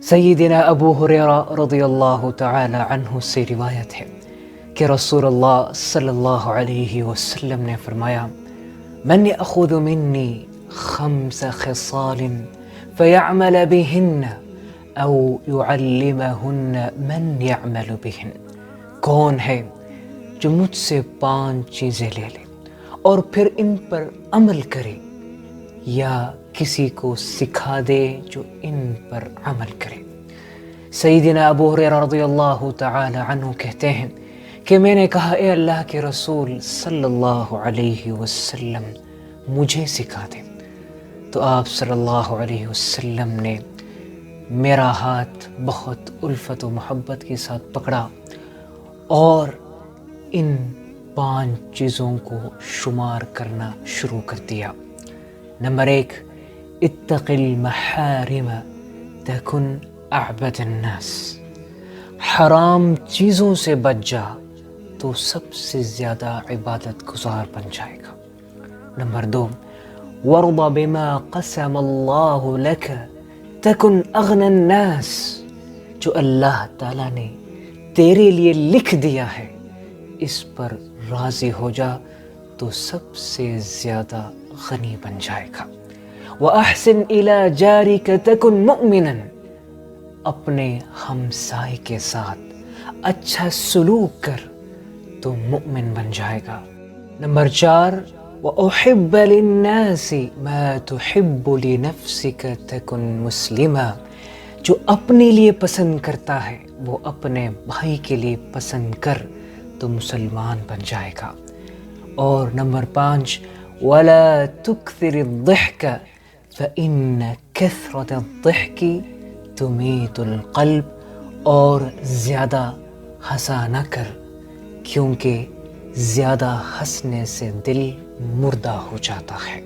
سیدنا ابو ہریرہ رضی اللہ تعالی عنہ سے روایت ہے کہ رسول اللہ صلی اللہ علیہ وسلم نے فرمایا: من یأخذ منی 5 خصال فیعمل بہن او یعلمہن من یعمل بہن، کون ہے جو مجھ سے 5 چیزیں لے لے اور پھر ان پر عمل کرے یا کسی کو سکھا دے جو ان پر عمل کرے۔ سیدنا ابو ہریرہ رضی اللہ تعالی عنہ کہتے ہیں کہ میں نے کہا: اے اللہ کے رسول صلی اللہ علیہ وسلم مجھے سکھا دے، تو آپ صلی اللہ علیہ وسلم نے میرا ہاتھ بہت الفت و محبت کے ساتھ پکڑا اور ان 5 چیزوں کو شمار کرنا شروع کر دیا۔ نمبر 1، اتق المحارم تکن اعبد الناس، حرام چیزوں سے بچ جا تو سب سے زیادہ عبادت گزار بن جائے گا۔ نمبر 2، وارض بما قسم اللہ لک تکن اغنى الناس، جو اللہ تعالیٰ نے تیرے لیے لکھ دیا ہے اس پر راضی ہو جا تو سب سے زیادہ غنی بن جائے گا۔ وَأَحْسِنْ إِلَى جَارِكَ تَكُنْ مُؤْمِنًا، اپنے ہمسائے کے ساتھ اچھا سلوک کر تو مؤمن بن جائے گا۔ نمبر 4، وَأُحِبَّ لِلنَّاسِ مَا تُحِبُّ لِنَفْسِكَ تَكُنْ مُسْلِمًا، جو اپنے لیے پسند کرتا ہے وہ اپنے بھائی کے لیے پسند کر تو مسلمان بن جائے گا۔ اور نمبر 5، وَلَا تُكْثِرِ الضِّحْكَ فَإِنَّ كَثْرَةَ الضِّحْكِ تُمِيتُ الْقَلْبَ، اور زیادہ ہنسا نہ کر کیونکہ زیادہ ہنسنے سے دل مردہ ہو جاتا ہے۔